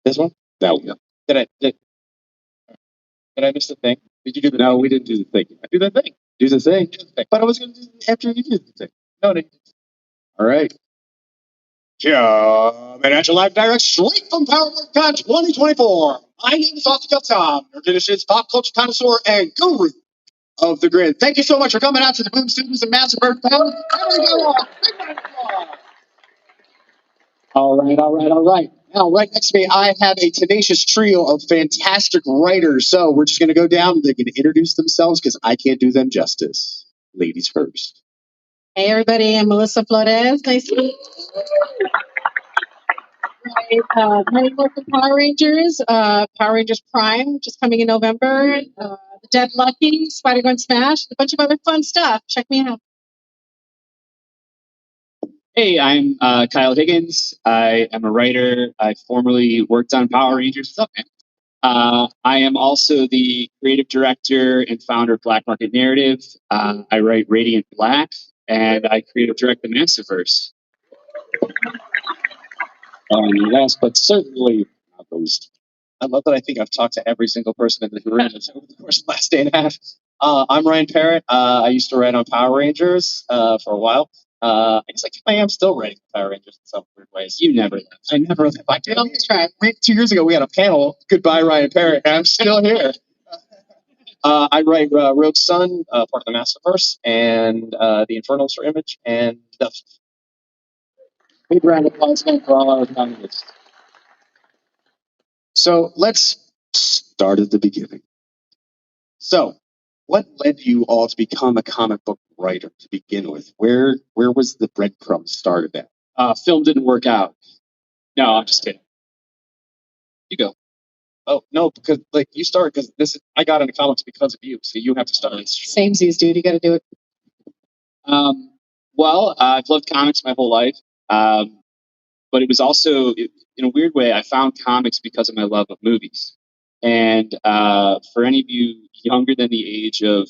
This one? No. Did I miss the thing? Did you do the? No, we didn't do the thing. I do the thing. Do the thing. But I was going to do it after you did the thing. No, no. All right. Financial Live Direct straight from Power Morphicon 2024. My name is Optical Tom, your Dishes pop culture connoisseur and guru of the grid. Thank you so much for coming out to the Boom Studios in Massillon. All right. Now, right next to me, I have a tenacious trio of fantastic writers. So we're just going to go down. They can introduce themselves because I can't do them justice. Ladies first. Hey, everybody. I'm Melissa Flores. Nice to meet you. My name is Power Rangers. Power Rangers Prime, just coming in November. The Dead Lucky, Spider-Gwen Smash, a bunch of other fun stuff. Check me out. Hey, I'm Kyle Higgins. I am a writer. I formerly worked on Power Rangers. What's up, man? I am also the creative director and founder of Black Market Narrative. I write Radiant Black, and I creative direct the Massiverse. Last but certainly not least, I love that I think I've talked to every single person in the room over the course of the last day and a half. I'm Ryan Parrott. I used to write on Power Rangers for a while. I guess I am still writing Power Rangers in some weird ways. You never left. I never left. I did. 2 years ago, we had a panel. Goodbye, Ryan Parrott. And I'm still here. I write Rogue Sun, part of the Massiverse, and the Infernals for Image, and stuff. Big round of applause for all our panelists. So let's start at the beginning. So, what led you all to become a comic book writer to begin with? Where was the breadcrumb started at? Film didn't work out. No, I'm just kidding. You go. Oh no, because like you started because I got into comics because of you, so you have to start. Samesies, dude. You got to do it. Well, I've loved comics my whole life, but it was also, in a weird way, I found comics because of my love of movies. And for any of you younger than the age of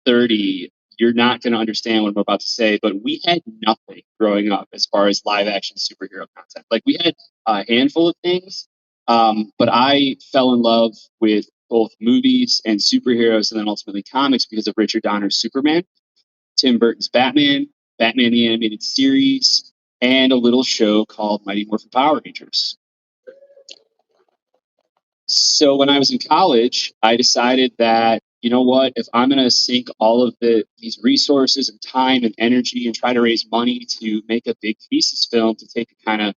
30, you're not going to understand what I'm about to say, but we had nothing growing up as far as live action superhero content. Like, we had a handful of things, but I fell in love with both movies and superheroes and then ultimately comics because of Richard Donner's Superman, Tim Burton's Batman, Batman the Animated Series, and a little show called Mighty Morphin Power Rangers. So when I was in college, I decided that, you know what, if I'm going to sink all of these resources and time and energy and try to raise money to make a big thesis film to take a kind of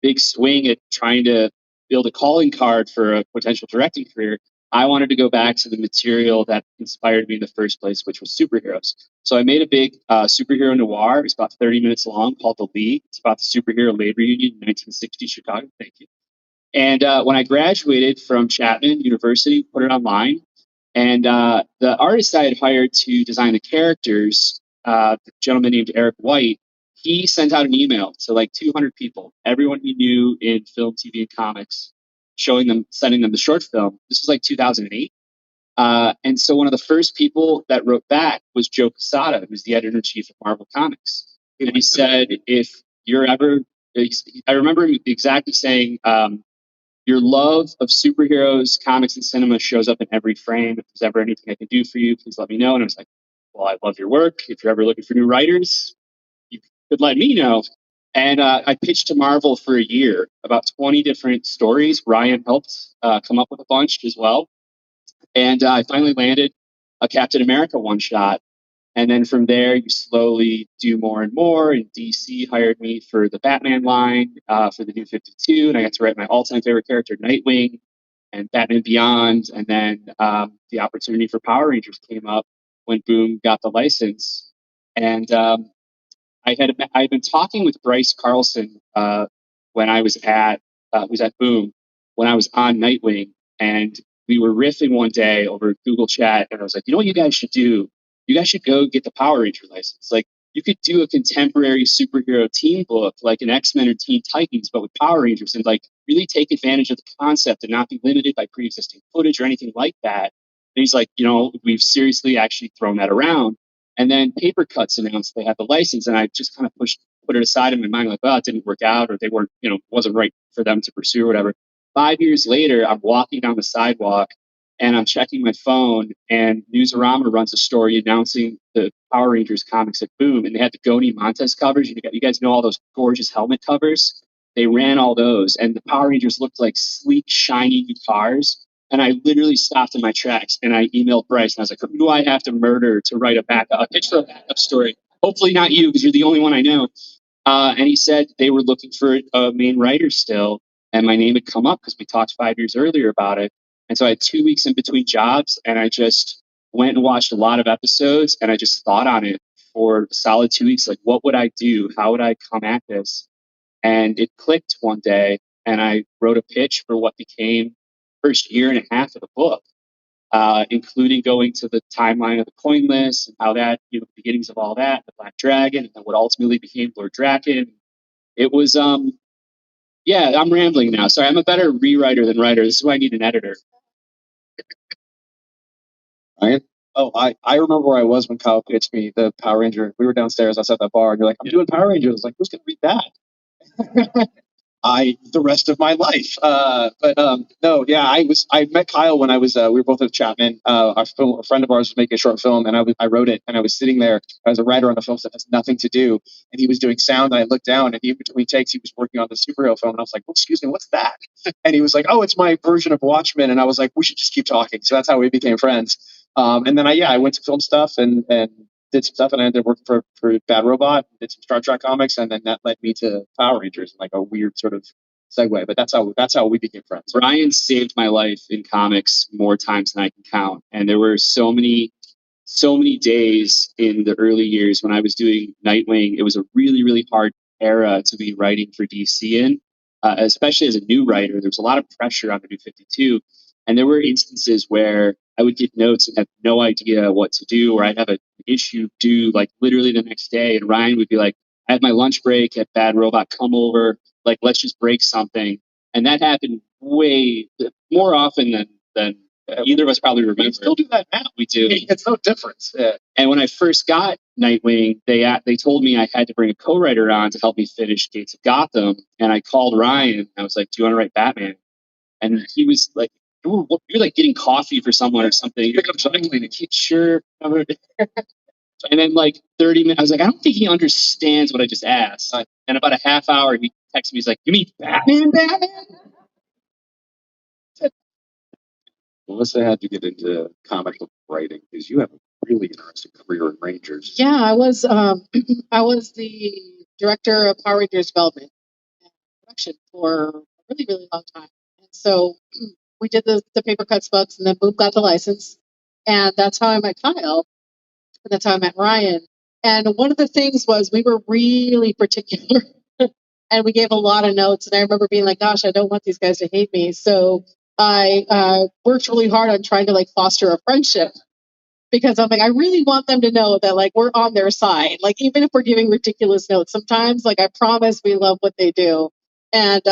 big swing at trying to build a calling card for a potential directing career, I wanted to go back to the material that inspired me in the first place, which was superheroes. So I made a big superhero noir. It's about 30 minutes long, called The League. It's about the superhero labor union in 1960 Chicago. Thank you. And when I graduated from Chapman University, put it online. And the artist I had hired to design the characters, the gentleman named Eric White, he sent out an email to like 200 people, everyone he knew in film, TV, and comics, sending them the short film. This was like 2008. And so one of the first people that wrote back was Joe Quesada, who's the editor-in-chief of Marvel Comics. And he said, if you're ever, I remember him exactly saying, your love of superheroes, comics, and cinema shows up in every frame. If there's ever anything I can do for you, please let me know. And I was like, well, I love your work. If you're ever looking for new writers, you could let me know. And I pitched to Marvel for a year, about 20 different stories. Ryan helped come up with a bunch as well. And I finally landed a Captain America one-shot. And then from there, you slowly do more and more. And DC hired me for the Batman line, for the New 52. And I got to write my all-time favorite character, Nightwing, and Batman Beyond. And then the opportunity for Power Rangers came up when Boom got the license. And I'd been talking with Bryce Carlson when I was at Boom, when I was on Nightwing. And we were riffing one day over Google Chat. And I was like, you know what you guys should do? You guys should go get the Power Ranger license. Like, you could do a contemporary superhero team book, like an X-Men or Teen Titans, but with Power Rangers, and like really take advantage of the concept and not be limited by pre-existing footage or anything like that. And he's like, you know, we've seriously actually thrown that around. And then Paper Cuts announced they had the license, and I just kind of put it aside in my mind, like, well, it didn't work out, or they weren't, wasn't right for them to pursue or whatever. 5 years later, I'm walking down the sidewalk and I'm checking my phone, and Newsarama runs a story announcing the Power Rangers comics at Boom, and they had the Goni Montes covers. You guys know all those gorgeous helmet covers? They ran all those, and the Power Rangers looked like sleek, shiny new cars. And I literally stopped in my tracks and I emailed Bryce and I was like, who do I have to murder to write a pitch for a backup story? Hopefully not you, because you're the only one I know. And he said they were looking for a main writer still. And my name had come up because we talked 5 years earlier about it. And so I had 2 weeks in between jobs, and I just went and watched a lot of episodes, and I just thought on it for a solid 2 weeks. Like, what would I do? How would I come at this? And it clicked one day, and I wrote a pitch for what became the first year and a half of the book, including going to the timeline of the coin list and how that, the beginnings of all that, the Black Dragon, and then what ultimately became Lord Draken. It was, yeah, I'm rambling now. Sorry, I'm a better rewriter than writer. This is why I need an editor. Ryan? Oh, I remember where I was when Kyle pitched me the Power Ranger. We were downstairs. I was at that bar, and you're like, I'm doing Power Rangers. I was like, who's going to read that? The rest of my life. No, yeah, I met Kyle when I was, we were both at Chapman. A friend of ours was making a short film, and I wrote it, and I was sitting there as a writer on the film that has nothing to do, and he was doing sound, and I looked down, and in between takes, he was working on the superhero film, and I was like, oh, excuse me, what's that? And he was like, oh, it's my version of Watchmen, and I was like, we should just keep talking. So that's how we became friends. And then I went to film stuff and did some stuff, and I ended up working for Bad Robot, did some Star Trek comics, and then that led me to Power Rangers, like a weird sort of segue. But that's how we became friends. Ryan saved my life in comics more times than I can count, and there were so many days in the early years when I was doing Nightwing. It was a really, really hard era to be writing for DC in, especially as a new writer. There was a lot of pressure on the New 52, and there were instances where I would get notes and have no idea what to do, or I'd have an issue due like literally the next day, and Ryan would be like, I had my lunch break at Bad Robot, come over, like let's just break something. And that happened way more often than either of us probably remember. We still do that now. We do. It's no difference. Yeah. And when I first got Nightwing, they told me I had to bring a co-writer on to help me finish Gates of Gotham. And I called Ryan. I was like, "Do you want to write Batman?" And he was like, "You're like getting coffee for someone or something." Pick up something clean. Sure. And then like 30 minutes, I was like, I don't think he understands what I just asked. And about a half hour, he texted me. He's like, "You mean Batman? Melissa had to get into comic book writing because you have a really interesting career in Rangers. Yeah, I was I was the director of Power Rangers development and production for a really, really long time. And so we did the paper cuts books, and then Boom got the license. And that's how I met Kyle. And that's how I met Ryan. And one of the things was we were really particular and we gave a lot of notes. And I remember being like, gosh, I don't want these guys to hate me. So I worked really hard on trying to like foster a friendship, because I'm like, I really want them to know that like we're on their side. Like, even if we're giving ridiculous notes, sometimes like I promise we love what they do. And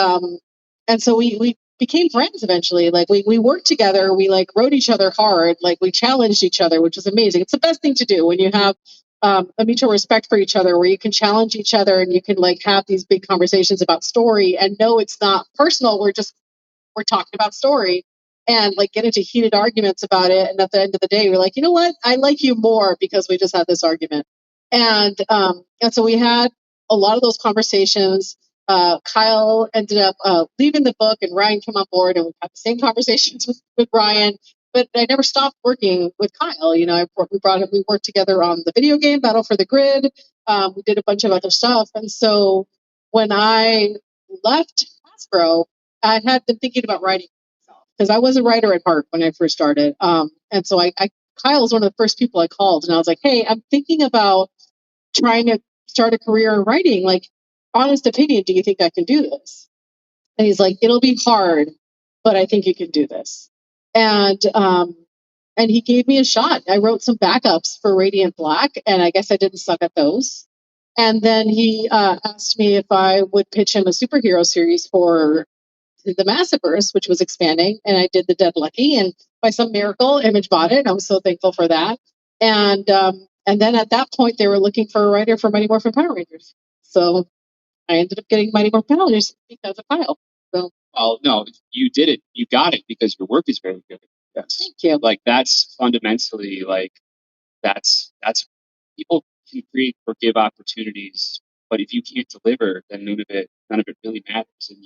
so we became friends eventually. Like we worked together, we like wrote each other hard, like we challenged each other, which was amazing. It's the best thing to do when you have a mutual respect for each other, where you can challenge each other and you can like have these big conversations about story and know it's not personal. We're talking about story, and like get into heated arguments about it. And at the end of the day, we're like, you know what? I like you more because we just had this argument. And so we had a lot of those conversations. Kyle ended up leaving the book, and Ryan came on board, and we had the same conversations with Ryan. But I never stopped working with Kyle. You know, we worked together on the video game Battle for the Grid. We did a bunch of other stuff. And so when I left Hasbro, I had been thinking about writing myself, because I was a writer at heart when I first started. And so Kyle was one of the first people I called, and I was like, hey, I'm thinking about trying to start a career in writing. Like, honest opinion, do you think I can do this? And he's like, it'll be hard, but I think you can do this. And he gave me a shot. I wrote some backups for Radiant Black, and I guess I didn't suck at those. And then he asked me if I would pitch him a superhero series for the Massiverse, which was expanding, and I did the Dead Lucky, and by some miracle, Image bought it, and I was so thankful for that. And then at that point, they were looking for a writer for Mighty Morphin Power Rangers, so I ended up getting Mighty Morphin Power Rangers because of Kyle. So Oh no, you did it. You got it because your work is very good. Yes. Thank you. Like that's fundamentally like that's people can create or give opportunities, but if you can't deliver, then none of it really matters. And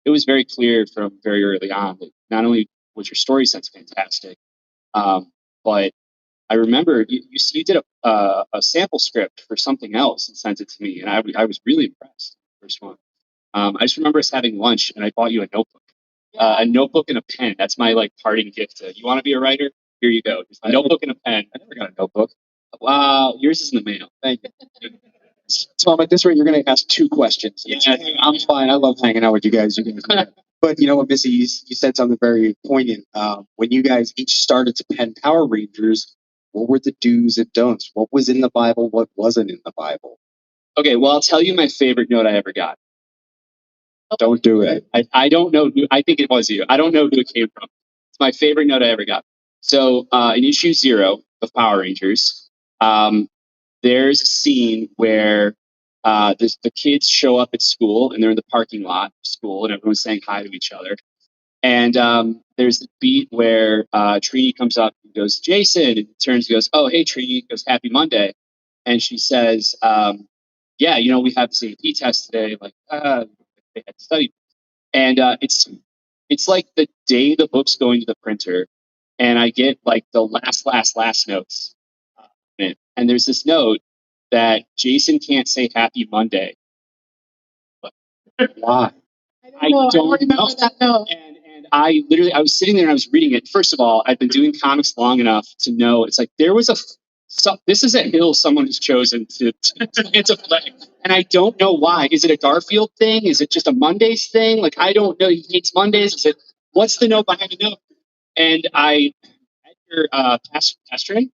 it was very clear from very early on that not only was your story sense fantastic, but I remember you did a sample script for something else and sent it to me, and I was really impressed. First one. I just remember us having lunch, and I bought you a notebook and a pen. That's my like parting gift. You want to be a writer? Here you go. Just a notebook and a pen. I never got a notebook. Wow, yours is in the mail. Thank you. Tom, at this rate, you're going to ask 2 questions. Yeah. I'm fine. I love hanging out with you guys. But you know what, Missy, you said something very poignant. When you guys each started to pen Power Rangers, what were the do's and don'ts? What was in the Bible? What wasn't in the Bible? Okay, well, I'll tell you my favorite note I ever got. Don't do it. I don't know who, I think it was you. I don't know who it came from. It's my favorite note I ever got. So in issue 0 of Power Rangers, there's a scene where the kids show up at school and they're in the parking lot of school and everyone's saying hi to each other. And there's the beat where Trini comes up and goes, Jason, and turns and goes, oh, hey, Trini, goes, happy Monday. And she says, yeah, you know, we have this AP test today. Like, they had studied. And it's like the day the book's going to the printer, and I get like the last notes. And there's this note that Jason can't say happy Monday. Why? I don't remember that note. And I was sitting there and I was reading it. First of all, I've been doing comics long enough to know it's like there was this is a hill someone has chosen to plant a flag. And I don't know why. Is it a Garfield thing? Is it just a Mondays thing? Like, I don't know. He hates Mondays. What's the note behind the note? And Edgar Pastrin,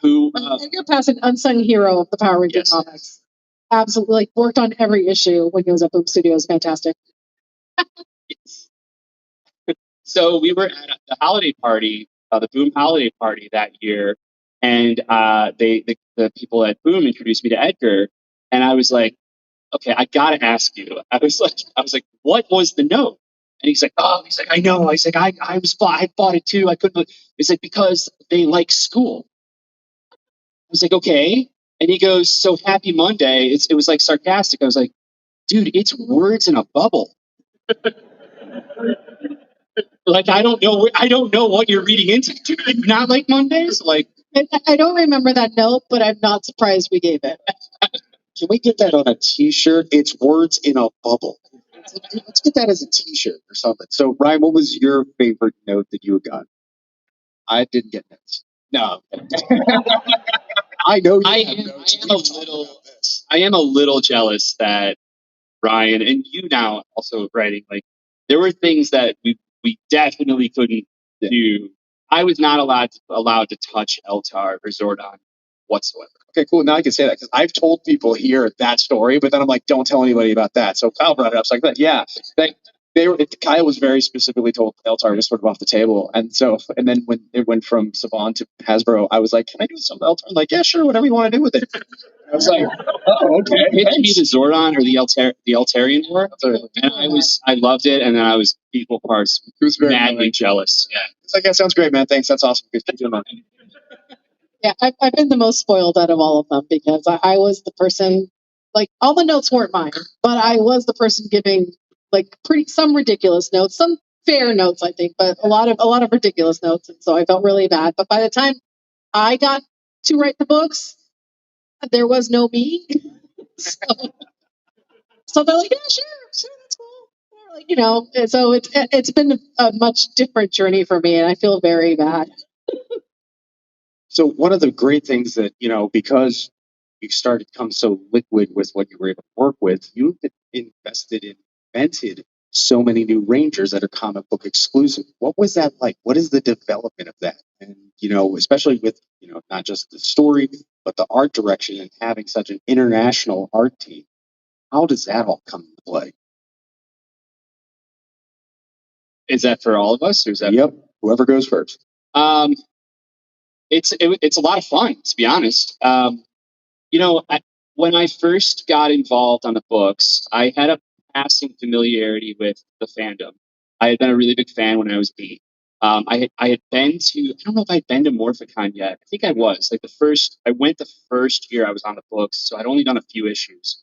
who Edgar Pass, an unsung hero of the Power Ranger comics. Absolutely, like, worked on every issue when he was at Boom Studios. Fantastic. So we were at the holiday party, the Boom holiday party that year, and the people at Boom introduced me to Edgar, and I was like, okay, I gotta ask you. I was like, what was the note? And he's like, I know. He's like, I bought it too. I couldn't. He's like, because they like school. I was like, okay. And he goes, so happy Monday. It was like sarcastic. I was like, dude, it's words in a bubble. Like, I don't know what you're reading into. Do you not like Mondays? Like, I don't remember that note, but I'm not surprised we gave it. Can we get that on a T-shirt? It's words in a bubble. Let's get that as a T-shirt or something. So, Ryan, what was your favorite note that you got? I didn't get notes. No. I know you have notes. I am a little jealous that Ryan and you now also writing, like, there were things that we definitely couldn't do. I was not allowed to touch Eltar or Zordon whatsoever. Okay, cool. Now I can say that because I've told people here that story, but then I'm like, don't tell anybody about that. So Kyle brought it up. So like, yeah, Kyle was very specifically told Eltar was sort of off the table, and then when it went from Saban to Hasbro, I was like, can I do some Eltar? I'm like, yeah, sure, whatever you want to do with it. I was like, oh, okay. Pitch me the Zordon or the Eltarian War, and I loved it, and then I was equal parts madly jealous. Yeah, it's like, that sounds great, man. Thanks, that's awesome. Good doing that. Yeah, I've been the most spoiled out of all of them because I was the person, like, all the notes weren't mine, but I was the person giving like some ridiculous notes, some fair notes, I think, but a lot of ridiculous notes, and so I felt really bad. But by the time I got to write the books, there was no me. So they're like, yeah, sure, that's cool. Like, you know, so it's been a much different journey for me, and I feel very bad. So one of the great things that, you know, because you started to become so liquid with what you were able to work with, you've invested and invented so many new Rangers that are comic book exclusive. What was that like? What is the development of that? And, you know, especially with, you know, not just the story, but the art direction and having such an international art team. How does that all come into play? Is that for all of us, or is that? Yep. Whoever goes first. It's a lot of fun, to be honest. You know, when I first got involved on the books, I had passing familiarity with the fandom. I had been a really big fan when I was 8. I had been to, I don't know if I'd been to Morphicon yet. I think I was. Like I went the first year I was on the books, so I'd only done a few issues.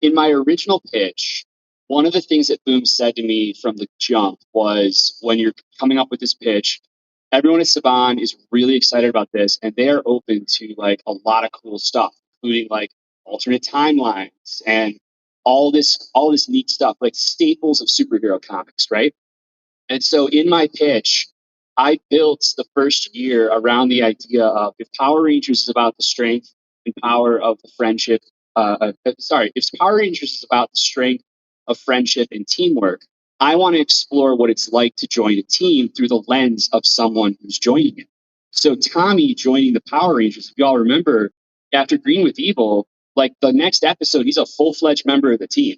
In my original pitch, one of the things that Boom said to me from the jump was, when you're coming up with this pitch, everyone at Saban is really excited about this, and they are open to like a lot of cool stuff, including like alternate timelines and all this neat stuff, like staples of superhero comics, right? And so in my pitch, I built the first year around the idea of, if Power Rangers is about the strength and power of the friendship, if Power Rangers is about the strength of friendship and teamwork, I want to explore what it's like to join a team through the lens of someone who's joining it. So Tommy joining the Power Rangers, if y'all remember, after Green with Evil, like the next episode, he's a full-fledged member of the team.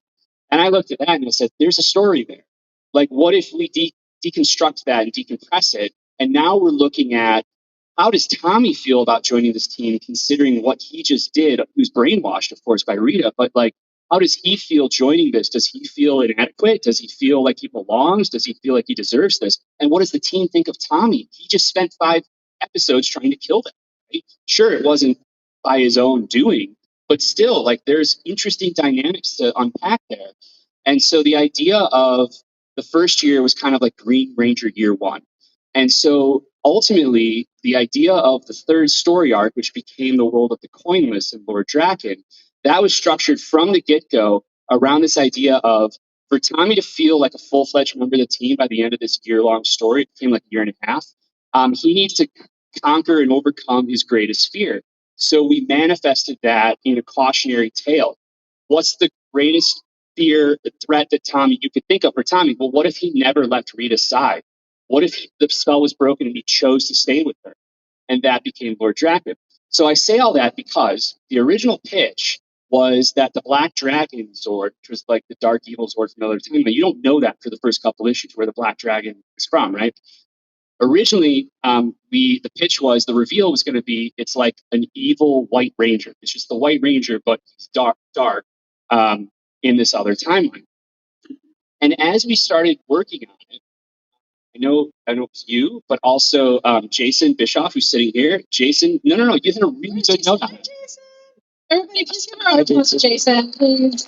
And I looked at that and I said, there's a story there. Like, what if we deconstruct that and decompress it? And now we're looking at, how does Tommy feel about joining this team, considering what he just did? Who's brainwashed, of course, by Rita, but like, how does he feel joining this? Does he feel inadequate? Does he feel like he belongs? Does he feel like he deserves this? And what does the team think of Tommy? He just spent 5 episodes trying to kill them. Right? Sure, it wasn't by his own doing, but still, like, there's interesting dynamics to unpack there. And so the idea of the first year was kind of like Green Ranger year 1. And so ultimately, the idea of the third story arc, which became the world of the Coinless and Lord Draken, that was structured from the get-go around this idea of, for Tommy to feel like a full-fledged member of the team by the end of this year-long story, it became like a year and a half, he needs to conquer and overcome his greatest fear. So we manifested that in a cautionary tale. What's the greatest fear, the threat that Tommy you could think of for Tommy? Well, what if he never left Rita's side? What if the spell was broken and he chose to stay with her? And that became Lord Draken. So I say all that because the original pitch was that the Black Dragon Zord, which was like the dark evil Zord from another time, but you don't know that for the first couple issues where the Black Dragon is from, right? Originally, the pitch was, the reveal was going to be, it's like an evil White Ranger. It's just the White Ranger, but he's dark in this other timeline. And as we started working on it, I know it's you, but also Jason Bischoff, who's sitting here. Jason, no, you did a really good note on it. Everybody, please give a round of applause to Jason, please.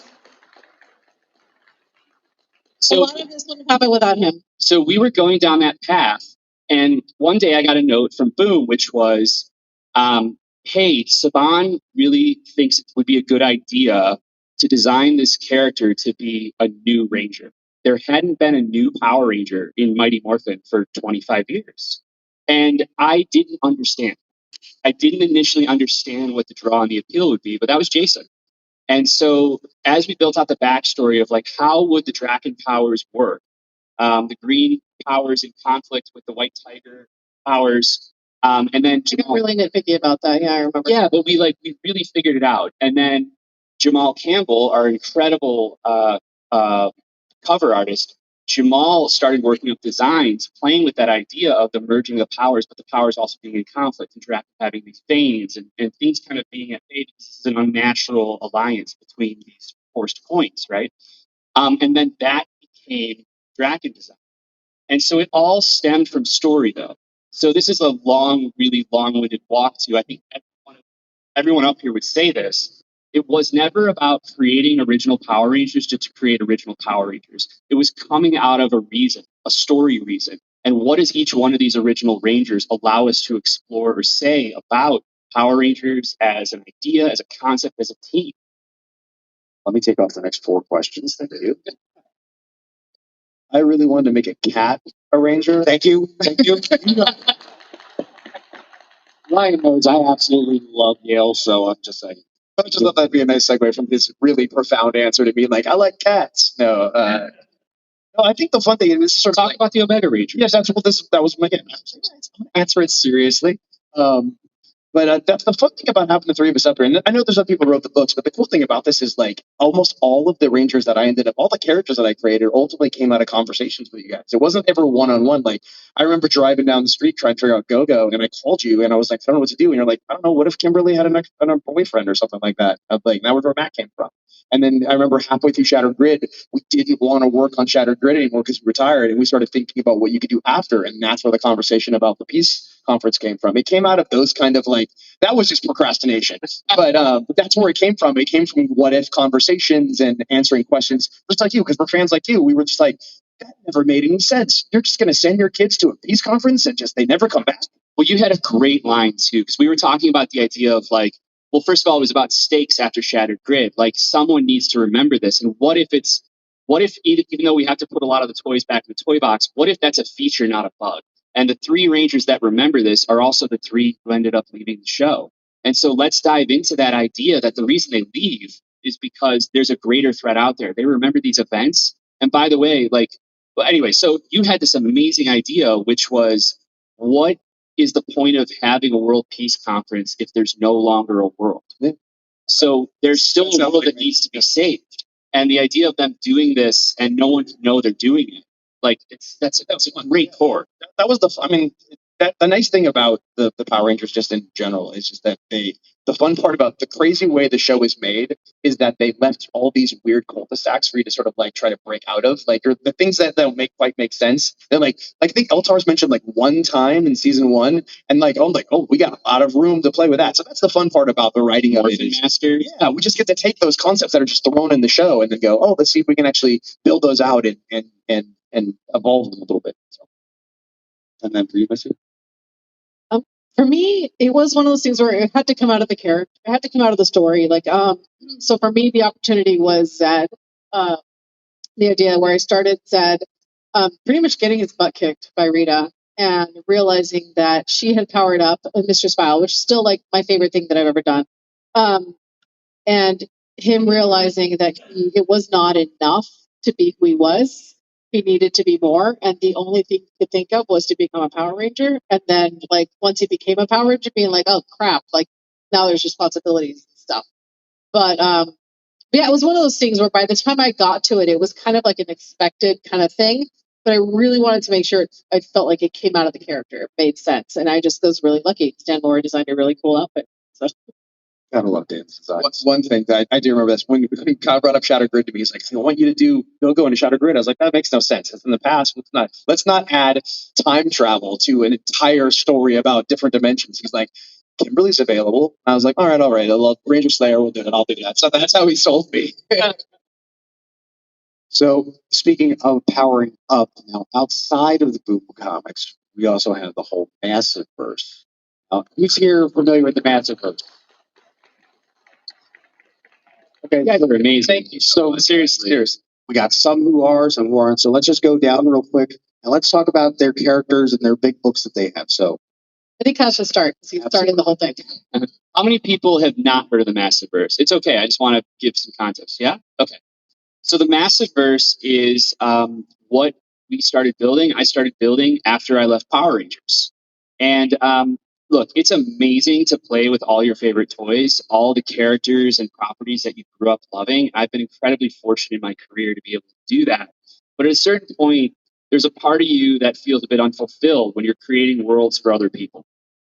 A lot of this wouldn't happen without him. So we were going down that path, and one day I got a note from Boom, which was, hey, Saban really thinks it would be a good idea to design this character to be a new Ranger. There hadn't been a new Power Ranger in Mighty Morphin for 25 years. And I didn't understand. I didn't initially understand what the draw and the appeal would be, but that was Jason. And so as we built out the backstory of like, how would the Draken powers work? The green powers in conflict with the white tiger powers. And then I got really nitpicky about that. Yeah, I remember. Yeah, but we really figured it out. And then Jamal Campbell, our incredible cover artist, Jamal started working up designs, playing with that idea of the merging of powers, but the powers also being in conflict, and Draken having these veins and things kind of being at, hey, this is an unnatural alliance between these forced points, right? And then that became Draken design. And so it all stemmed from story, though. So this is a really long-winded walk to, I think everyone up here would say this. It was never about creating original Power Rangers just to create original Power Rangers. It was coming out of a reason, a story reason. And what does each one of these original Rangers allow us to explore or say about Power Rangers as an idea, as a concept, as a team? Let me take off the next 4 questions. Thank you. I really wanted to make a cat a ranger. Thank you. Ryan knows I absolutely love Yale, so I'm just saying. I just thought that'd be a nice segue from his really profound answer to being like, I like cats. No, I think the fun thing is sort of talk about the Omega Rangers. Yes, that was my game. Answer it seriously. But that's the fun thing about having the three of us up here. And I know there's other people who wrote the books, but the cool thing about this is like almost all of the Rangers that I ended up, all the characters that I created ultimately came out of conversations with you guys. It wasn't ever one-on-one. Like I remember driving down the street trying to figure out Go-Go, and I called you and I was like, I don't know what to do. And you're like, I don't know, what if Kimberly had a boyfriend or something like that? I'm like, that was where Matt came from. And then I remember halfway through Shattered Grid, we didn't want to work on Shattered Grid anymore because we retired, and we started thinking about what you could do after. And that's where the conversation about the peace conference came from. It came out of those kind of like, that was just procrastination. But that's where it came from. It came from what if conversations and answering questions, just like you, because we're fans like you. We were just like, that never made any sense. You're just going to send your kids to a peace conference and just they never come back. Well, you had a great line too, because we were talking about the idea of like, well, first of all, it was about stakes after Shattered Grid. Like someone needs to remember this. And what if even though we have to put a lot of the toys back in the toy box, what if that's a feature, not a bug? And the three Rangers that remember this are also the three who ended up leaving the show. And so let's dive into that idea that the reason they leave is because there's a greater threat out there. They remember these events. And by the way, like, well, anyway, so you had this amazing idea, which was what is the point of having a world peace conference if there's no longer a world? So there's still a world that needs to be saved. And the idea of them doing this and no one can know they're doing it, like that's a great core. That was the nice thing about the Power Rangers just in general is just that the fun part about the crazy way the show is made is that they left all these weird cul-de-sacs for you to sort of like try to break out of, like, or the things that don't quite make sense. They're like I think Eltar's mentioned like one time in season 1, and like I'm like, oh, we got a lot of room to play with that. So that's the fun part about the writing of it. Yeah, we just get to take those concepts that are just thrown in the show and then go, oh, let's see if we can actually build those out and evolve them a little bit. So. And then for you, Missy? For me, it was one of those things where it had to come out of the character. It had to come out of the story. So for me, the opportunity was Zed. The idea where I started Zed pretty much getting his butt kicked by Rita and realizing that she had powered up a Mr. Smile, which is still like my favorite thing that I've ever done. And him realizing that it was not enough to be who he was. He needed to be more, and the only thing he could think of was to become a Power Ranger. And then, like, once he became a Power Ranger, being like, "Oh crap!" Like now there's responsibilities and stuff. But yeah, it was one of those things where by the time I got to it, it was kind of like an expected kind of thing. But I really wanted to make sure I felt like it came out of the character, it made sense, and I just was really lucky. Dan Laurie designed a really cool outfit. So. Gotta love Dan's design. One thing that I do remember this when Kyle brought up Shattered Grid to me, he's like, I want you to do go into Shattered Grid. I was like, that makes no sense. It's in the past. Let's not add time travel to an entire story about different dimensions. He's like, Kimberly's available. I was like, all right. I love Ranger Slayer. We'll do it. I'll do that. So that's how he sold me. So speaking of powering up, now outside of the Boom comics, we also have the whole Massive Verse. Who's here familiar with the Massive Verse? Okay, you guys are amazing. Thank you. So seriously, we got some who are, some who aren't. So let's just go down real quick and let's talk about their characters and their big books that they have. So I think Kyle should start because he's starting the whole thing. How many people have not heard of the Massiveverse? It's okay. I just want to give some context. Yeah? Okay. So the Massiveverse is what we started building. I started building after I left Power Rangers. And look, it's amazing to play with all your favorite toys, all the characters and properties that you grew up loving. I've been incredibly fortunate in my career to be able to do that. But at a certain point, there's a part of you that feels a bit unfulfilled when you're creating worlds for other people.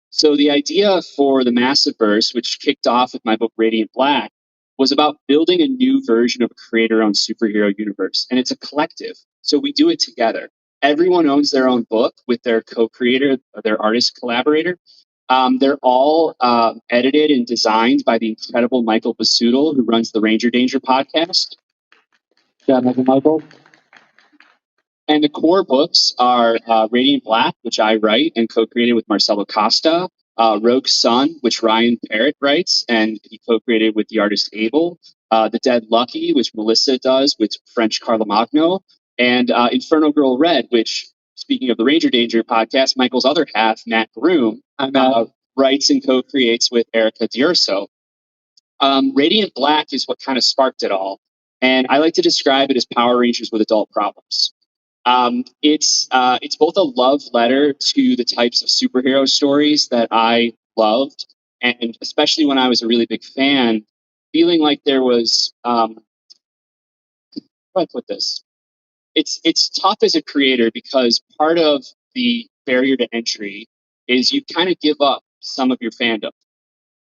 So the idea for the Massiveverse, which kicked off with my book Radiant Black, was about building a new version of a creator-owned superhero universe. And it's a collective. So we do it together. Everyone owns their own book with their co-creator, their artist collaborator. They're all edited and designed by the incredible Michael Basudel, who runs the Ranger Danger podcast. Yeah, Michael. And the core books are Radiant Black, which I write and co-created with Marcelo Costa, Rogue Sun, which Ryan Parrott writes, and he co-created with the artist Abel, The Dead Lucky, which Melissa does with French Carlomagno, and Inferno Girl Red, which, speaking of the Ranger Danger podcast, Michael's other half, Matt Groom, writes and co-creates with Erica D'Urso. Radiant Black is what kind of sparked it all, and I like to describe it as Power Rangers with adult problems. It's both a love letter to the types of superhero stories that I loved and especially when I was a really big fan, feeling like there was, how do I put this? It's tough as a creator because part of the barrier to entry is you kind of give up some of your fandom.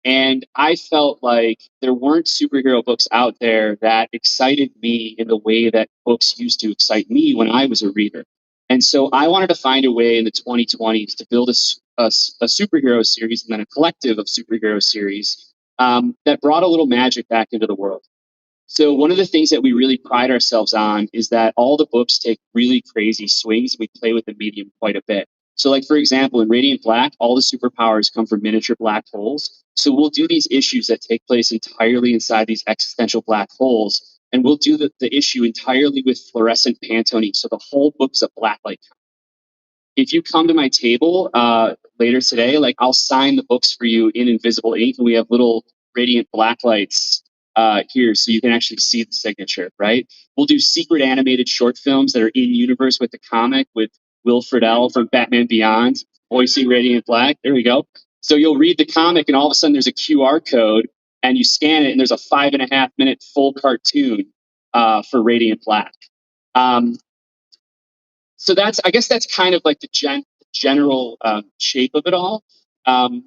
And I felt like there weren't superhero books out there that excited me in the way that books used to excite me when I was a reader. And so I wanted to find a way in the 2020s to build a superhero series and then a collective of superhero series that brought a little magic back into the world. So one of the things that we really pride ourselves on is that all the books take really crazy swings. We play with the medium quite a bit. So like, for example, in Radiant Black, all the superpowers come from miniature black holes. So we'll do these issues that take place entirely inside these existential black holes. And we'll do the issue entirely with fluorescent Pantone. So the whole book is a black light. If you come to my table later today, like I'll sign the books for you in invisible ink, and we have little radiant black lights here, so you can actually see the signature. Right? We'll do secret animated short films that are in universe with the comic, with Will Friedle from Batman Beyond voicing Radiant Black. There we go. So you'll read the comic, and all of a sudden there's a QR code, and you scan it, and there's a 5.5 minute full cartoon for Radiant Black. So I guess that's kind of like the general shape of it all. And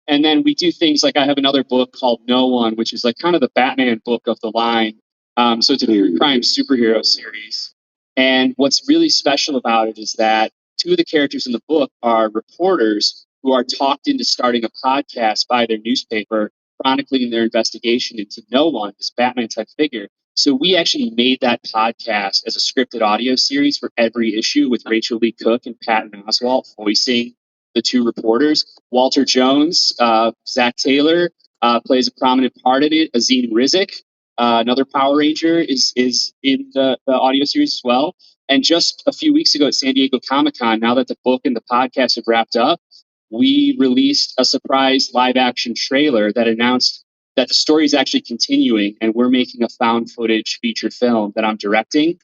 then we do things like I have another book called No One, which is like kind of the Batman book of the line. So it's a true crime superhero series. And what's really special about it is that two of the characters in the book are reporters who are talked into starting a podcast by their newspaper, chronicling their investigation into No One, this Batman type figure. So we actually made that podcast as a scripted audio series for every issue with Rachel Lee Cook and Patton Oswalt voicing the two reporters. Walter Jones, Zach Taylor plays a prominent part in it. Azim Rizik, another Power Ranger, is in the audio series as well. And just a few weeks ago at San Diego Comic-Con, now that the book and the podcast have wrapped up, we released a surprise live action trailer that announced that the story is actually continuing, and we're making a found footage feature film that I'm directing.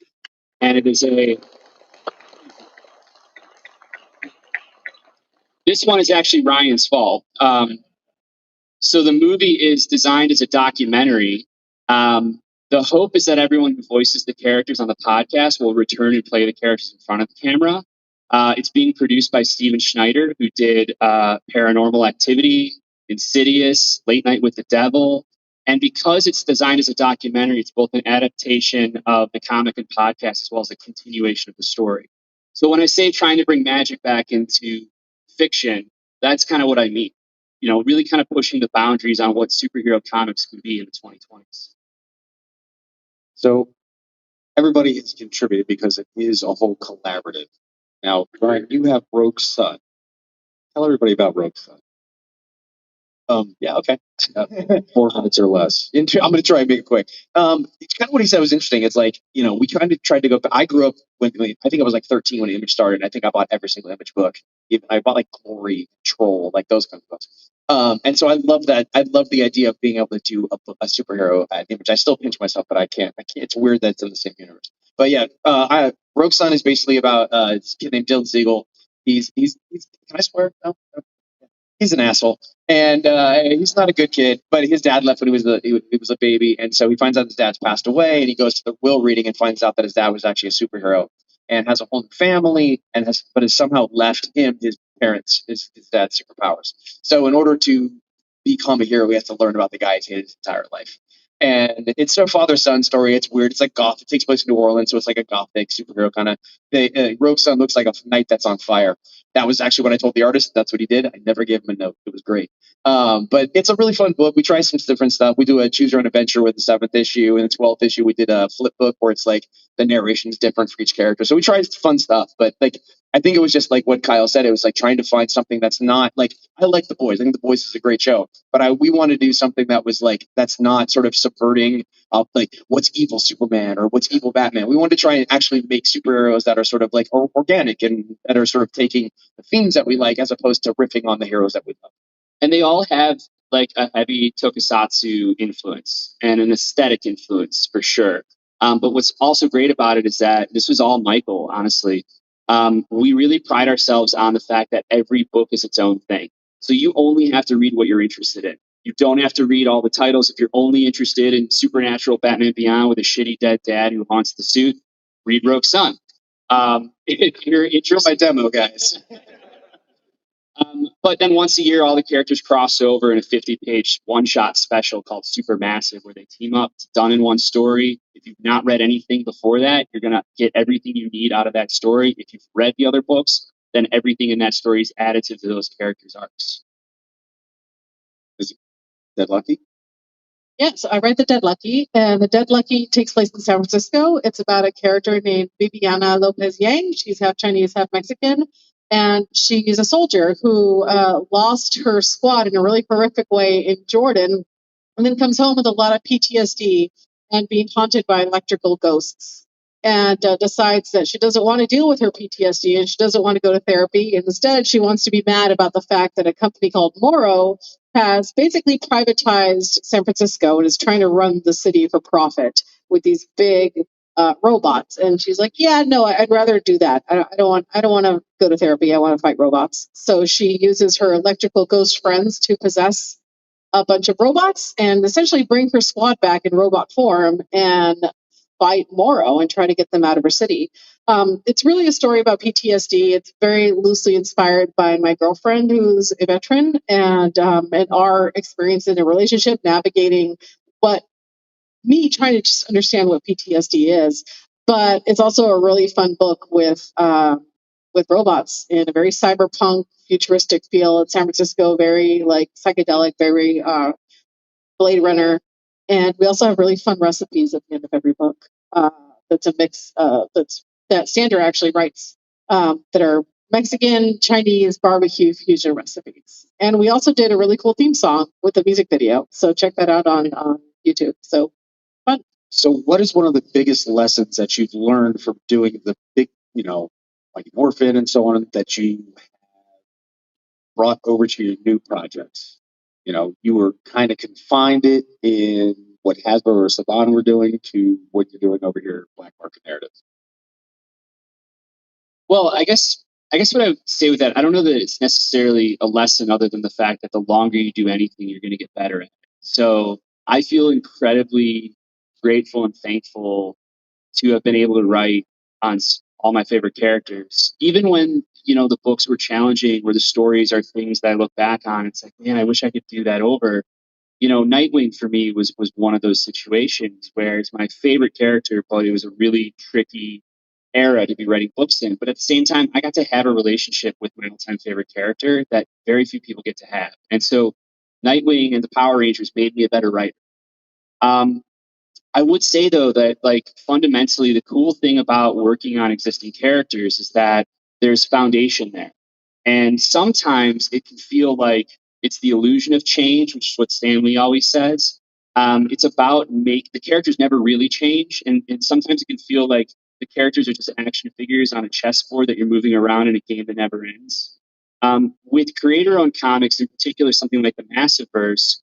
And it is this one is actually Ryan's fault. So the movie is designed as a documentary. The hope is that everyone who voices the characters on the podcast will return and play the characters in front of the camera. It's being produced by Steven Schneider, who did Paranormal Activity, Insidious, Late Night with the Devil. And because it's designed as a documentary, it's both an adaptation of the comic and podcast, as well as a continuation of the story. So when I say trying to bring magic back into fiction, that's kind of what I mean. You know, really kind of pushing the boundaries on what superhero comics can be in the 2020s. So everybody has contributed because it is a whole collaborative. Now, Brian, you have Rogue Sun. Tell everybody about Rogue Sun. Yeah, okay. 4 minutes or less. I'm going to try and make it quick. It's kind of what he said was interesting. It's like, you know, we kind of tried to go. I grew up when I think I was like 13 when Image started. I think I bought every single Image book. I bought like Glory, Troll, like those kinds of books. And so I love that. I love the idea of being able to do a superhero at Image. I still pinch myself, but I can't. It's weird that it's in the same universe. But yeah, Rogue Sun is basically about this kid named Dylan Siegel. He's can I swear? No? He's an asshole, and he's not a good kid. But his dad left when he was a baby, and so he finds out his dad's passed away, and he goes to the will reading and finds out that his dad was actually a superhero and has a whole new family, and has somehow left him his parents, his dad's superpowers. So in order to become a hero, he has to learn about the guy his entire life. And it's a father-son story. It's weird. It's like goth. It takes place in New Orleans, so it's like a gothic superhero kind of. Rogue Sun looks like a knight that's on fire. That was actually what I told the artist. That's what he did. I never gave him a note. It was great. But it's a really fun book. We try some different stuff. We do a choose your own adventure with the 7th issue, and the 12th issue we did a flip book where it's like the narration is different for each character. So we tried fun stuff. But like I think it was just like what Kyle said. It was like trying to find something that's not like I like The Boys. I think The Boys is a great show, but we want to do something that was like that's not sort of subverting like what's evil Superman or what's evil Batman. We wanted to try and actually make superheroes that are sort of like organic and that are sort of taking the themes that we like as opposed to riffing on the heroes that we love. And they all have like a heavy tokusatsu influence and an aesthetic influence for sure. But what's also great about it is that this was all Michael, honestly. We really pride ourselves on the fact that every book is its own thing. So you only have to read what you're interested in. You don't have to read all the titles. If you're only interested in Supernatural Batman Beyond with a shitty dead dad who haunts the suit, read Rogue Sun. If you're interested, my demo, guys. But then once a year, all the characters cross over in a 50-page one-shot special called Supermassive, where they team up. It's done in one story. If you've not read anything before that, you're going to get everything you need out of that story. If you've read the other books, then everything in that story is additive to those characters' arcs. Is that lucky? Yes, I read The Dead Lucky, and The Dead Lucky takes place in San Francisco. It's about a character named Viviana Lopez Yang. She's half Chinese, half Mexican, and she's a soldier who lost her squad in a really horrific way in Jordan, and then comes home with a lot of PTSD and being haunted by electrical ghosts. And decides that she doesn't want to deal with her PTSD and she doesn't want to go to therapy. And instead, she wants to be mad about the fact that a company called Moro has basically privatized San Francisco and is trying to run the city for profit with these big robots. And she's like, "Yeah, no, I'd rather do that. I don't want to go to therapy. I want to fight robots." So she uses her electrical ghost friends to possess a bunch of robots and essentially bring her squad back in robot form and fight Moro and try to get them out of her city. It's really a story about PTSD. It's very loosely inspired by my girlfriend, who's a veteran, and our experience in a relationship navigating what me trying to just understand what PTSD is. But it's also a really fun book with robots in a very cyberpunk, futuristic feel. It's San Francisco, very like psychedelic, very Blade Runner, and we also have really fun recipes at the end of every book. That's a mix that Sandra actually writes that are Mexican, Chinese, barbecue fusion recipes. And we also did a really cool theme song with a music video. So check that out on YouTube. So fun. So what is one of the biggest lessons that you've learned from doing the big, like Morphin and so on, that you brought over to your new projects? You were kind of confined it in what Hasbro or Saban were doing to what you're doing over here at Black Market Narrative. Well, I guess what I would say with that, I don't know that it's necessarily a lesson other than the fact that the longer you do anything, you're going to get better at it. So I feel incredibly grateful and thankful to have been able to write on all my favorite characters, even when the books were challenging, where the stories are things that I look back on. It's like, man, I wish I could do that over. Nightwing for me was one of those situations where it's my favorite character, but it was a really tricky era to be writing books in. But at the same time, I got to have a relationship with my all-time favorite character that very few people get to have. And so Nightwing and the Power Rangers made me a better writer. I would say, though, that fundamentally the cool thing about working on existing characters is that there's foundation there. And sometimes it can feel like it's the illusion of change, which is what Stan Lee always says. It's about the characters never really change. And sometimes it can feel like the characters are just action figures on a chessboard that you're moving around in a game that never ends. With creator-owned comics, in particular, something like the Massiverse,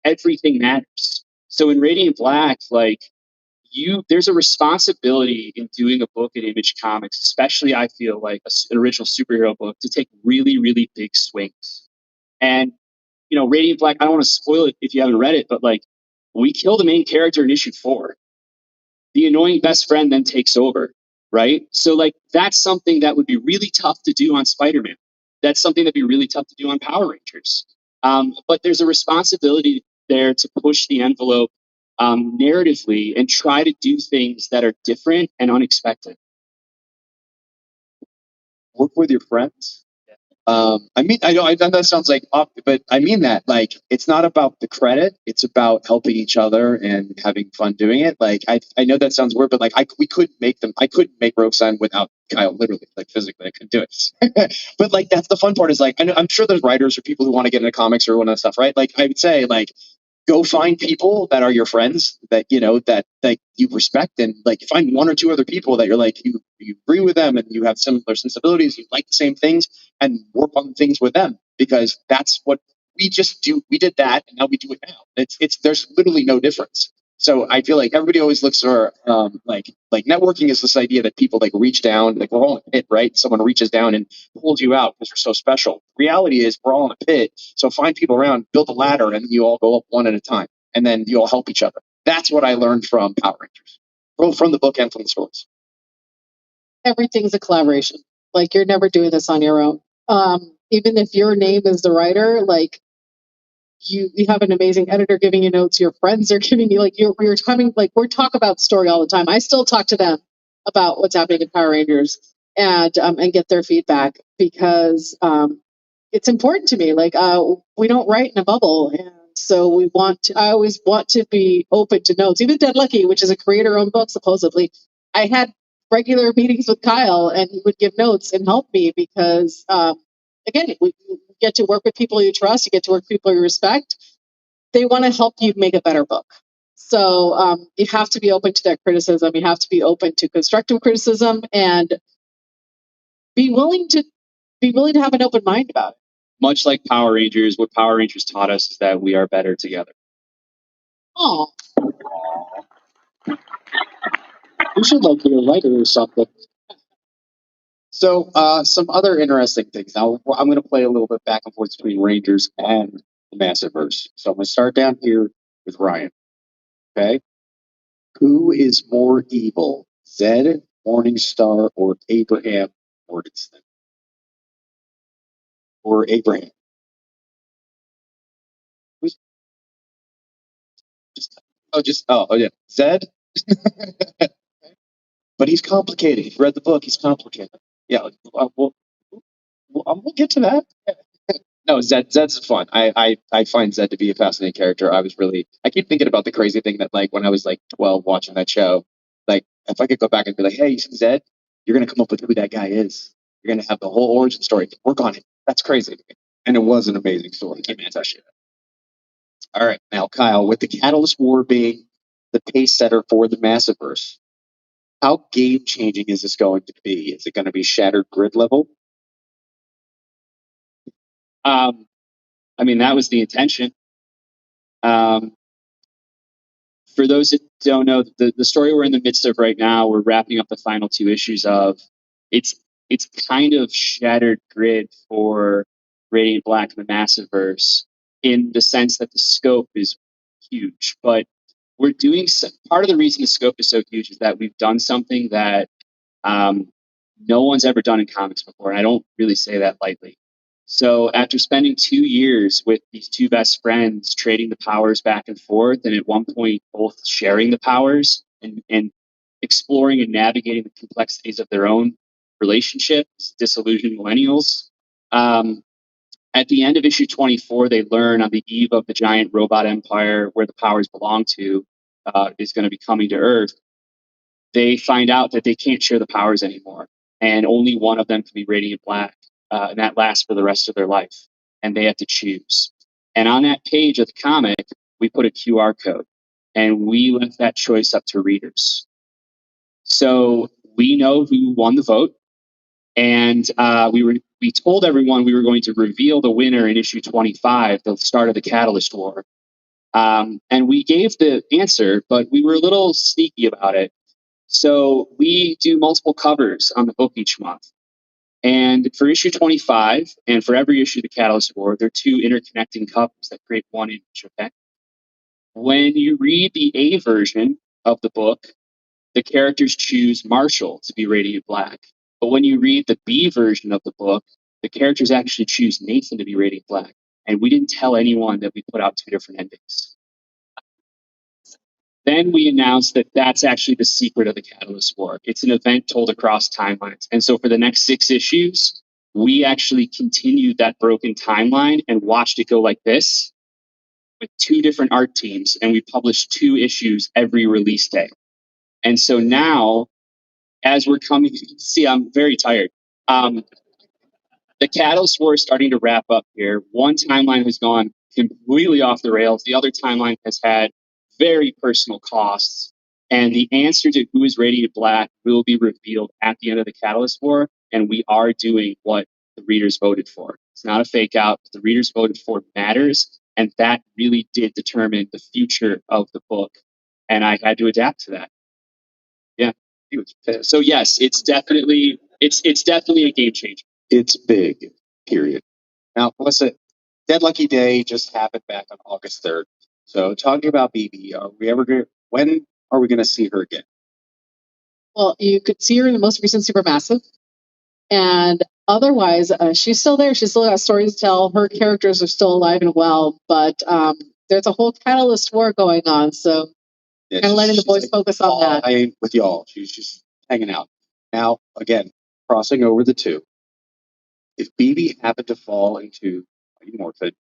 everything matters. So in Radiant Black, there's a responsibility in doing a book at Image Comics, especially I feel like an original superhero book, to take really, really big swings. And, Radiant Black, I don't want to spoil it if you haven't read it, but we kill the main character in issue 4. The annoying best friend then takes over, right? So that's something that would be really tough to do on Spider-Man. That's something that'd be really tough to do on Power Rangers. But there's a responsibility there to push the envelope narratively and try to do things that are different and unexpected. Work with your friends. I know that sounds but I mean that it's not about the credit; it's about helping each other and having fun doing it. I know that sounds weird, but we couldn't make them. I couldn't make Rogue Sun without Kyle, literally, physically, I couldn't do it. But that's the fun part is I'm sure there's writers or people who want to get into comics or one of that stuff, right? I would say go find people that are your friends that that you respect, and find one or two other people that you're you agree with them and you have similar sensibilities, you like the same things, and work on things with them, because that's what we just do. We did that, and now we do it now. It's there's literally no difference. So I feel like everybody always looks for like networking is this idea that people like reach down, like we're all in a pit, right? Someone reaches down and pulls you out because you're so special. Reality is we're all in a pit. So find people around, build a ladder, and you all go up one at a time, and then you all help each other. That's what I learned from Power Rangers, both from the book and from the stories. Everything's a collaboration. Like you're never doing this on your own. Even if your name is the writer, like you have an amazing editor giving you notes, your friends are giving you like you're coming like we talk about story all the time. I still talk to them about what's happening in Power Rangers and get their feedback because it's important to me. Like we don't write in a bubble, and so I always want to be open to notes. Even Dead Lucky, which is a creator-owned book, supposedly, I had regular meetings with Kyle, and he would give notes and help me because, again, you get to work with people you trust, you get to work with people you respect. They want to help you make a better book. So you have to be open to that criticism. You have to be open to constructive criticism and be willing to have an open mind about it. Much like Power Rangers, what Power Rangers taught us is that we are better together. Oh, You should like be a writer or something. So some other interesting things. Now I'm going to play a little bit back and forth between Rangers and the Massiverse. So I'm going to start down here with Ryan. Okay. Who is more evil, Zed, Morningstar, or Abraham Morgenstern? Or Abraham? Who's oh yeah, Zed. But he's complicated. If you read the book, he's complicated. Yeah, we'll get to that. No, Zed's fun. I find Zed to be a fascinating character. I keep thinking about the crazy thing that like when I was like 12 watching that show, like if I could go back and be like, hey, you see Zed, you're gonna come up with who that guy is. You're gonna have the whole origin story. Work on it. That's crazy. And it was an amazing story. Can't touch it. All right, now Kyle, with the Catalyst War being the pace setter for the Massiverse, how game changing is this going to be? Is it going to be shattered grid level? I mean, that was the intention. For those that don't know, the story we're in the midst of right now, we're wrapping up the final two issues of. It's kind of shattered grid for Radiant Black and the Massiverse in the sense that the scope is huge. But we're doing part of the reason the scope is so huge is that we've done something that no one's ever done in comics before, and I don't really say that lightly. So after spending 2 years with these two best friends trading the powers back and forth, and at one point both sharing the powers and exploring and navigating the complexities of their own relationships, disillusioned millennials. At the end of issue 24, they learn on the eve of the giant robot empire where the powers belong to is going to be coming to Earth. They find out that they can't share the powers anymore, and only one of them can be Radiant Black, and that lasts for the rest of their life, and they have to choose. And on that page of the comic, we put a QR code, and we left that choice up to readers. So we know who won the vote, and we told everyone we were going to reveal the winner in issue 25, the start of the Catalyst War. And we gave the answer, but we were a little sneaky about it. So we do multiple covers on the book each month. And for issue 25, and for every issue of the Catalyst War, there are two interconnecting covers that create one image, okay? When you read the A version of the book, the characters choose Marshall to be Radiant Black. But when you read the B version of the book, the characters actually choose Nathan to be Radiant Black. And we didn't tell anyone that we put out two different endings. Then we announced that that's actually the secret of the Catalyst War. It's an event told across timelines. And so for the next 6 issues, we actually continued that broken timeline and watched it go like this with 2 different art teams. And we published 2 issues every release day. And so now, as we're coming, see, I'm very tired. The Catalyst War is starting to wrap up here. One timeline has gone completely off the rails. The other timeline has had very personal costs. And the answer to who is Radiant Black will be revealed at the end of the Catalyst War. And we are doing what the readers voted for. It's not a fake out. What the readers voted for matters. And that really did determine the future of the book. and I had to adapt to that. Yeah. He was pissed. So yes, it's definitely a game changer. It's big, period. Now, Melissa, Dead Lucky Day just happened back on August 3rd. So talking about BB, when are we going to see her again? Well, you could see her in the most recent Supermassive. And otherwise, she's still there. She's still got stories to tell. Her characters are still alive and well. But there's a whole Catalyst war going on. So kind of letting the boys focus on that. I ain't with y'all. She's just hanging out. Now, again, crossing over the two. If BB happened to fall into Mighty Morphin,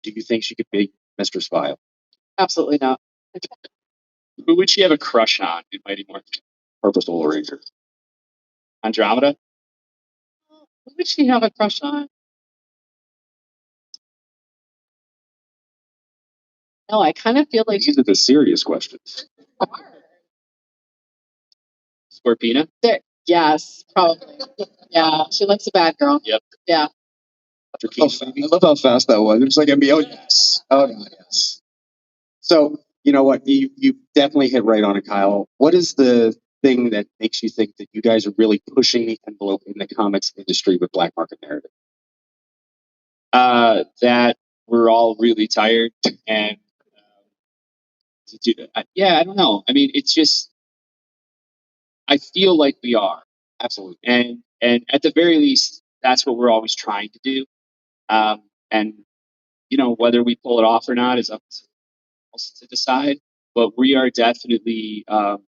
do you think she could be Mistress Vile? Absolutely not. Who would she have a crush on in Mighty Morphin? Purposeful Ranger. Andromeda? Who would she have a crush on? No, I kind of feel like These are the serious questions. Scorpina? Yes, probably. Yeah, she likes a bad girl. Yep. Yeah. I love how fast that was. It was like, oh, yes. Oh, no, yes. So, you know what? You definitely hit right on it, Kyle. What is the thing that makes you think that you guys are really pushing the envelope in the comics industry with Black Market Narrative? That we're all really tired and I don't know. I mean, it's just, I feel like we are. Absolutely. And at the very least, that's what we're always trying to do. And, you know, whether we pull it off or not is up to us to decide. But we are definitely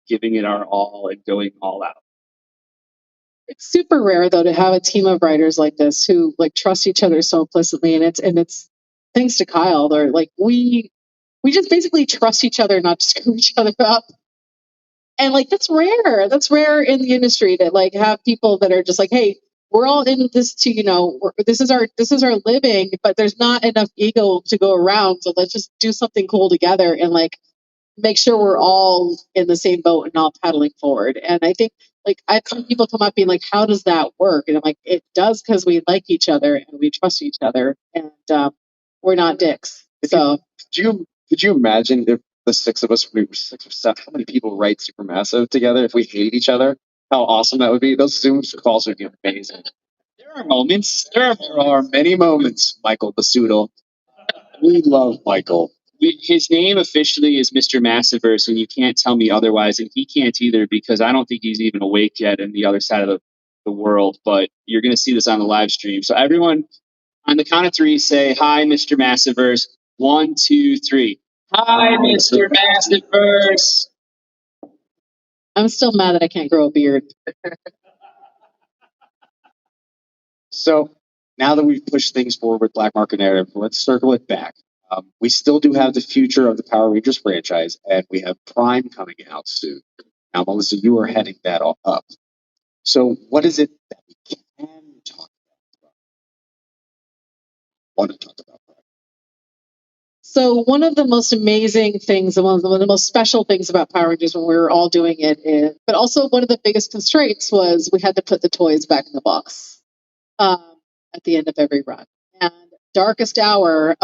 giving it our all and going all out. It's super rare though to have a team of writers like this who like trust each other so implicitly, and it's thanks to Kyle. They're like we just basically trust each other not to screw each other up. And like that's rare. That's rare in the industry to like have people that are just like, hey, we're all in this to, you know, this is our living, but there's not enough ego to go around. So let's just do something cool together and like make sure we're all in the same boat and all paddling forward. And I think like I've seen people come up being like, how does that work? And I'm like, it does because we like each other and we trust each other and we're not dicks. So could you imagine if the six of us, we were 6 or 7, how many people write Supermassive together if we hated each other? How awesome that would be. Those Zoom calls would be amazing. There are moments. There are many moments, Michael Basuto. We love Michael. His name officially is Mr. Massiverse, and you can't tell me otherwise, and he can't either because I don't think he's even awake yet in the other side of the world. But you're going to see this on the live stream. So everyone, on the count of 3, say, hi, Mr. Massiverse. 1, 2, 3. Hi, Mr. Massiverse. I'm still mad that I can't grow a beard. So now that we've pushed things forward with Black Market Narrative, let's circle it back. We still do have the future of the Power Rangers franchise, and we have Prime coming out soon. Now, Melissa, you are heading that all up. So what is it that we can talk about? Want to talk about Prime? So one of the most amazing things, and one of the most special things about Power Rangers when we were all doing it is, but also one of the biggest constraints was we had to put the toys back in the box at the end of every run. And Darkest Hour,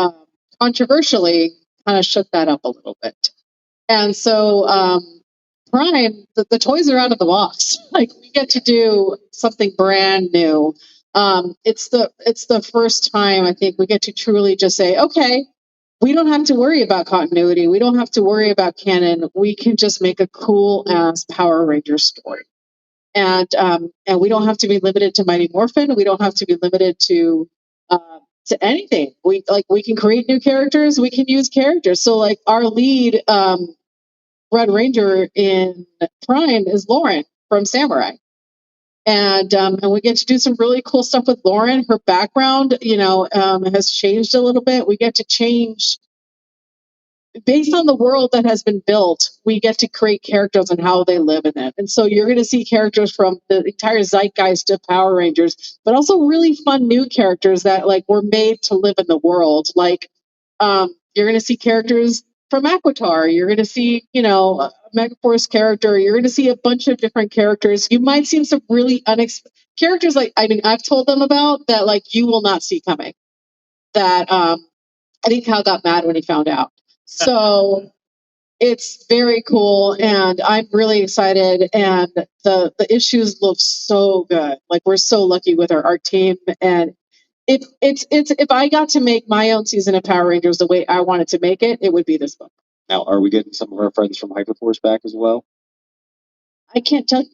controversially, kind of shook that up a little bit. And so Prime, the toys are out of the box. Like we get to do something brand new. It's the first time I think we get to truly just say, okay, we don't have to worry about continuity. We don't have to worry about canon. We can just make a cool ass Power Ranger story. And we don't have to be limited to Mighty Morphin. We don't have to be limited to anything. We can create new characters. We can use characters. So like our lead Red Ranger in Prime is Lauren from Samurai. And we get to do some really cool stuff with Lauren. Her background, has changed a little bit. We get to change based on the world that has been built. We get to create characters and how they live in it. And so you're going to see characters from the entire zeitgeist of Power Rangers, but also really fun new characters that like were made to live in the world. Like you're going to see characters from Aquitar. You're going to see, a Megaforce character. You're going to see a bunch of different characters. You might see some really unexpected characters. Like, I mean, I've told them about that, like you will not see coming. That I think Kyle got mad when he found out. So It's very cool, and I'm really excited. And the issues look so good. Like, we're so lucky with our art team. And if I got to make my own season of Power Rangers the way I wanted to make it, it would be this book. Now, are we getting some of our friends from Hyperforce back as well? I can't tell you.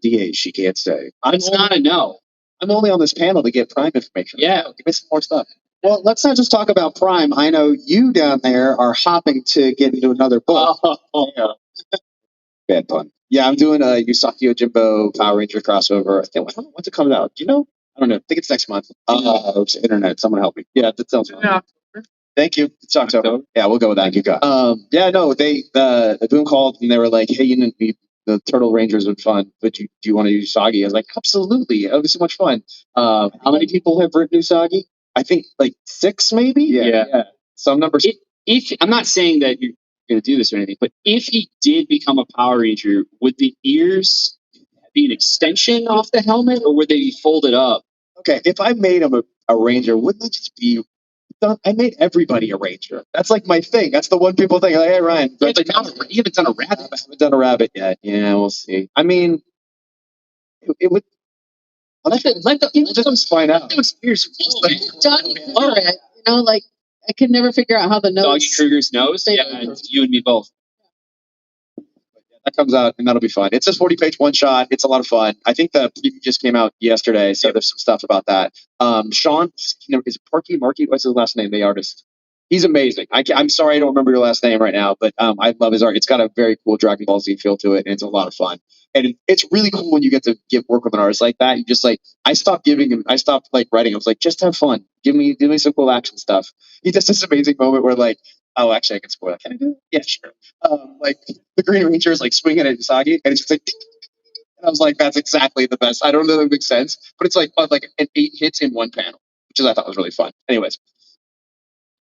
DA, she can't say. It's not a no. I'm only on this panel to get Prime information. Yeah. Give me some more stuff. Well, let's not just talk about Prime. I know you down there are hopping to get into another book. Yeah. Bad pun. Yeah, I'm doing a Yusaki Ojimbo Power Ranger crossover. I think, when's it coming out? Do you know? I don't know. I think it's next month. It's internet. Someone help me. Yeah, that sounds fun. Yeah. Thank you. It's October. Yeah, we'll go with that. You got. Yeah, no, the Boom called and they were like, "Hey, the Turtle Rangers would fun, but do you want to do Usagi?" I was like, "Absolutely, it would be so much fun." How many people have written Usagi? I think like 6, maybe. Yeah. Some numbers. If I'm not saying that you're going to do this or anything, but if he did become a Power Ranger, would the ears be an extension off the helmet, or would they be folded up? Okay, if I made him a Ranger, wouldn't it just be? I made everybody a Ranger. That's like my thing. That's the one people think, like, "Hey, Ryan, you haven't done a rabbit. I haven't done a rabbit yet." Yeah, we'll see. I mean, it would. Let them find out. Those ears Johnny Parrott, like, I could never figure out how the nose. Doggy Kruger's nose. Yeah, it's you and me both. That comes out, and that'll be fun. It's a 40-page one shot. It's a lot of fun. I think the preview just came out yesterday, so there's some stuff about that. Sean, is it Marky? What's his last name? The artist. He's amazing. I'm sorry I don't remember your last name right now, but I love his art. It's got a very cool Dragon Ball Z feel to it, and it's a lot of fun. And it's really cool when you get to work with an artist like that. You just like, I stopped writing. I was like, just have fun. Give me some cool action stuff. He does this amazing moment where like, oh, actually, I can spoil it. Can I do it? Yeah, sure. Like the Green Ranger is like swinging at Usagi, and it's just like, ding, ding, ding, ding. And I was like, that's exactly the best. I don't know if it makes sense, but it's like an 8 hits in one panel, which I thought was really fun. Anyways.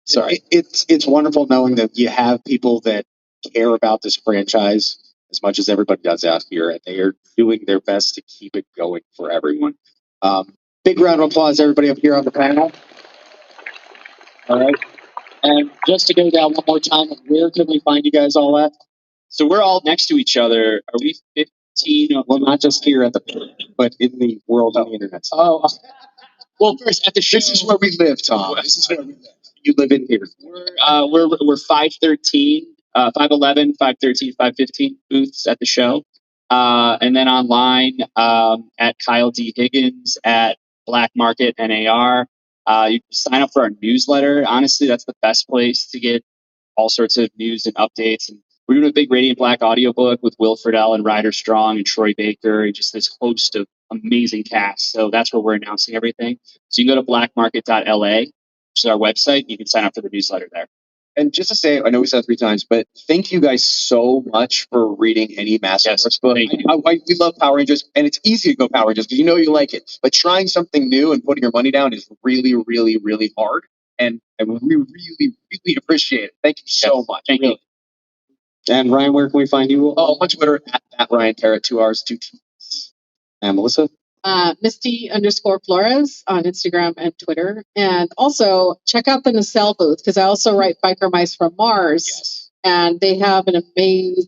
Sorry. It's wonderful knowing that you have people that care about this franchise as much as everybody does out here, and they are doing their best to keep it going for everyone. Big round of applause, everybody up here on the panel. All right. And just to go down one more time, where can we find you guys all at? So we're all next to each other. Are we 15? Well, not just here at the, but in the world on the internet. Oh, well, first at the show. This is where we live, Tom. This is where we live. You live in here. We're 513, 511, 513, 515 booths at the show. And then online at Kyle D. Higgins at Black Market NAR. You can sign up for our newsletter. Honestly, that's the best place to get all sorts of news and updates. And we're doing a big Radiant Black audiobook with Will Friedle and Ryder Strong and Troy Baker and just this host of amazing cast. So that's where we're announcing everything. So you can go to blackmarket.la, which is our website. You can sign up for the newsletter there. And just to say, I know we said it 3 times, but thank you guys so much for reading any Masterverse book. We love Power Rangers, and it's easy to go Power Rangers because you like it. But trying something new and putting your money down is really, really, really hard. And we really, really appreciate it. Thank you so much. Thank you. And Ryan, where can we find you? Oh, on Twitter at Ryan Parrott, 2 R's, 2 T's. And Melissa? Misty_Flores on Instagram and Twitter. And also check out the Nacelle booth because I also write Biker Mice from Mars. Yes. And they have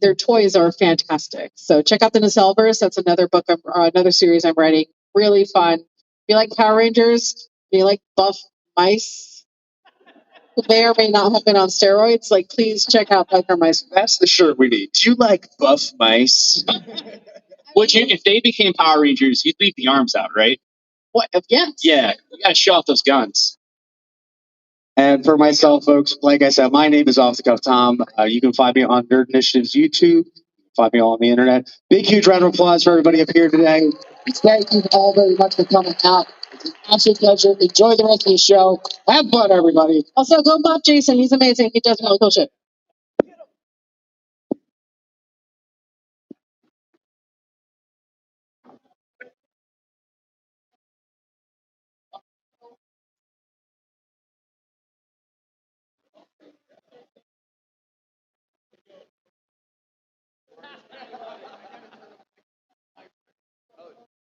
their toys are fantastic. So check out the Nacelleverse. That's another book, another series I'm writing. Really fun. If you like Power Rangers, if you like buff mice who may or may not have been on steroids, like, please check out Biker Mice. That's the shirt we need. Do you like buff mice? If they became Power Rangers, you'd leave the arms out, right? What? Yes. Yeah, you gotta show off those guns. And for myself, folks, like I said, my name is Off the Cuff Tom. You can find me on Nerd Initiative's YouTube. Find me all on the internet. Big, huge round of applause for everybody up here today. Thank you all very much for coming out. It's an absolute pleasure. Enjoy the rest of the show. Have fun, everybody. Also, go buff Jason. He's amazing. He does really cool shit.